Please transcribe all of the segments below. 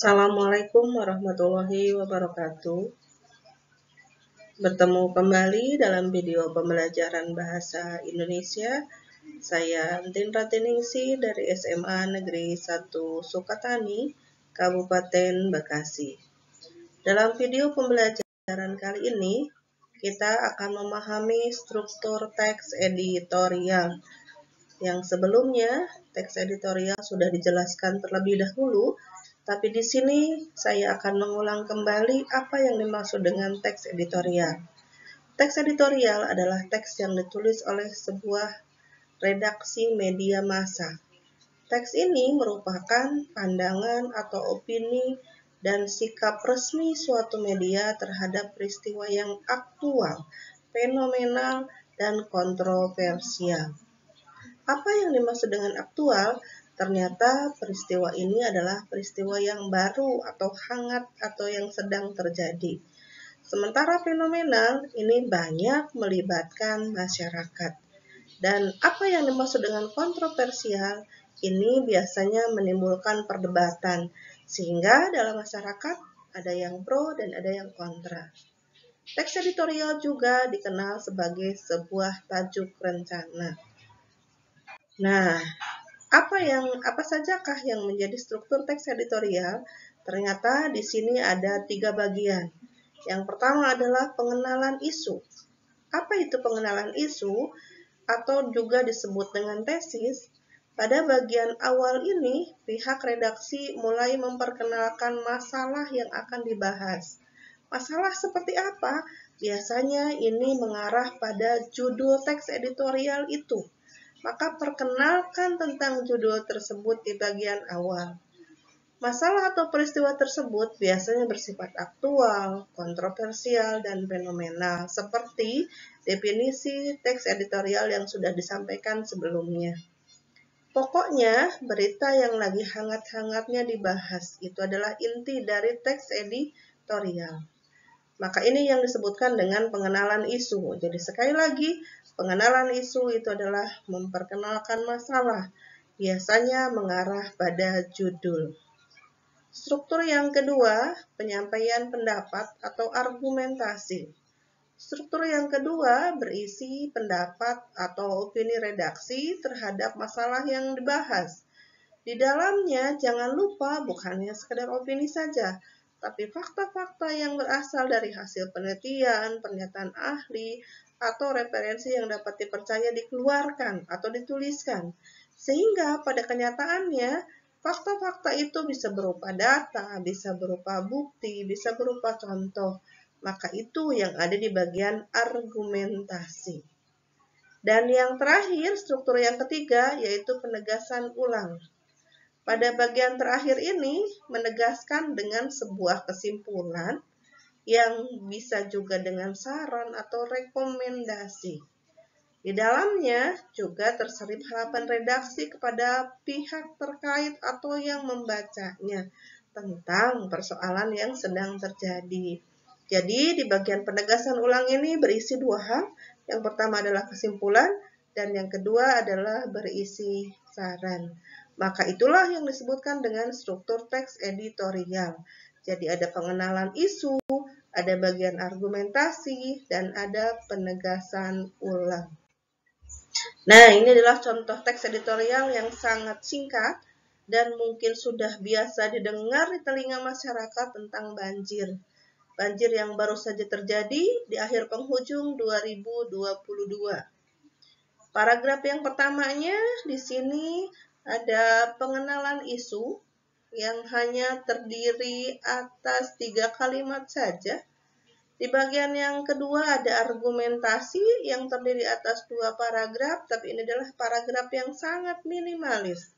Assalamualaikum warahmatullahi wabarakatuh. Bertemu kembali dalam video pembelajaran bahasa Indonesia. Saya Tindra Tiningsih dari SMA Negeri 1 Sukatani, Kabupaten Bekasi. Dalam video pembelajaran kali ini, kita akan memahami struktur teks editorial. Yang sebelumnya, teks editorial sudah dijelaskan terlebih dahulu, tapi di sini saya akan mengulang kembali apa yang dimaksud dengan teks editorial. Teks editorial adalah teks yang ditulis oleh sebuah redaksi media massa. Teks ini merupakan pandangan atau opini dan sikap resmi suatu media terhadap peristiwa yang aktual, fenomenal, dan kontroversial. Apa yang dimaksud dengan aktual? Ternyata peristiwa ini adalah peristiwa yang baru atau hangat atau yang sedang terjadi. Sementara fenomenal ini banyak melibatkan masyarakat. Dan apa yang dimaksud dengan kontroversial? Ini biasanya menimbulkan perdebatan, sehingga dalam masyarakat ada yang pro dan ada yang kontra. Teks editorial juga dikenal sebagai sebuah tajuk rencana. Nah, apa sajakah yang menjadi struktur teks editorial? Ternyata di sini ada 3 bagian. Yang pertama adalah pengenalan isu. Apa itu pengenalan isu? Atau juga disebut dengan tesis. Pada bagian awal ini, pihak redaksi mulai memperkenalkan masalah yang akan dibahas. Masalah seperti apa? Biasanya ini mengarah pada judul teks editorial itu. Maka perkenalkan tentang judul tersebut di bagian awal. Masalah atau peristiwa tersebut biasanya bersifat aktual, kontroversial, dan fenomenal, seperti definisi teks editorial yang sudah disampaikan sebelumnya. Pokoknya, berita yang lagi hangat-hangatnya dibahas, itu adalah inti dari teks editorial. Maka ini yang disebutkan dengan pengenalan isu. Jadi sekali lagi, pengenalan isu itu adalah memperkenalkan masalah, biasanya mengarah pada judul. Struktur yang kedua, penyampaian pendapat atau argumentasi. Struktur yang kedua berisi pendapat atau opini redaksi terhadap masalah yang dibahas. Di dalamnya jangan lupa bukannya sekedar opini saja, tapi fakta-fakta yang berasal dari hasil penelitian, pernyataan ahli, atau referensi yang dapat dipercaya dikeluarkan atau dituliskan. Sehingga pada kenyataannya, fakta-fakta itu bisa berupa data, bisa berupa bukti, bisa berupa contoh. Maka itu yang ada di bagian argumentasi. Dan yang terakhir, struktur yang ketiga, yaitu penegasan ulang. Pada bagian terakhir ini menegaskan dengan sebuah kesimpulan yang bisa juga dengan saran atau rekomendasi. Di dalamnya juga terselip harapan redaksi kepada pihak terkait atau yang membacanya tentang persoalan yang sedang terjadi. Jadi di bagian penegasan ulang ini berisi 2 hal. Yang pertama adalah kesimpulan dan yang kedua adalah berisi saran. Maka itulah yang disebutkan dengan struktur teks editorial. Jadi ada pengenalan isu, ada bagian argumentasi, dan ada penegasan ulang. Nah, ini adalah contoh teks editorial yang sangat singkat dan mungkin sudah biasa didengar di telinga masyarakat tentang banjir. Banjir yang baru saja terjadi di akhir penghujung 2022. Paragraf yang pertamanya di sini ada pengenalan isu yang hanya terdiri atas 3 kalimat saja. Di bagian yang kedua ada argumentasi yang terdiri atas 2 paragraf, tapi ini adalah paragraf yang sangat minimalis.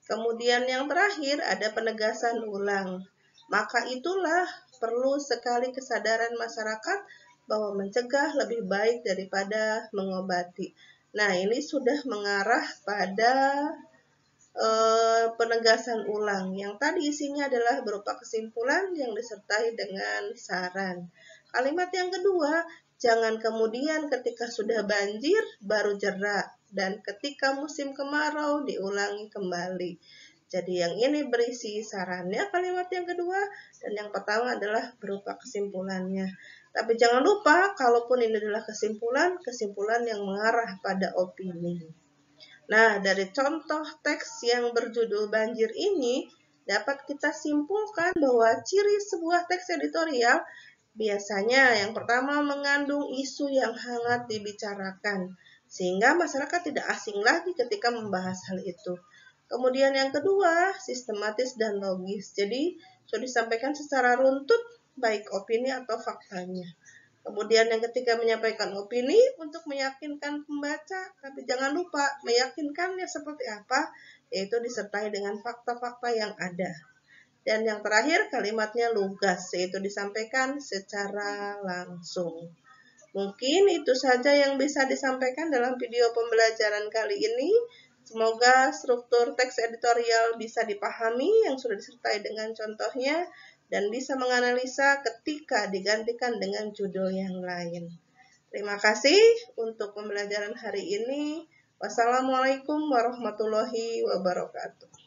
Kemudian yang terakhir ada penegasan ulang. Maka itulah perlu sekali kesadaran masyarakat bahwa mencegah lebih baik daripada mengobati. Nah, ini sudah mengarah pada penegasan ulang. Yang tadi isinya adalah berupa kesimpulan yang disertai dengan saran. Kalimat yang kedua, jangan kemudian ketika sudah banjir baru jerak dan ketika musim kemarau diulangi kembali. Jadi yang ini berisi sarannya kalimat yang kedua, dan yang pertama adalah berupa kesimpulannya. Tapi jangan lupa, kalaupun ini adalah kesimpulan, kesimpulan yang mengarah pada opini. Nah, dari contoh teks yang berjudul banjir ini, dapat kita simpulkan bahwa ciri sebuah teks editorial biasanya yang pertama mengandung isu yang hangat dibicarakan, sehingga masyarakat tidak asing lagi ketika membahas hal itu. Kemudian yang kedua, sistematis dan logis. Jadi, sudah disampaikan secara runtut, baik opini atau faktanya. Kemudian yang ketiga, menyampaikan opini untuk meyakinkan pembaca, tapi jangan lupa meyakinkannya seperti apa, yaitu disertai dengan fakta-fakta yang ada. Dan yang terakhir, kalimatnya lugas, yaitu disampaikan secara langsung. Mungkin itu saja yang bisa disampaikan dalam video pembelajaran kali ini. Semoga struktur teks editorial bisa dipahami yang sudah disertai dengan contohnya dan bisa menganalisa ketika digantikan dengan judul yang lain. Terima kasih untuk pembelajaran hari ini. Wassalamualaikum warahmatullahi wabarakatuh.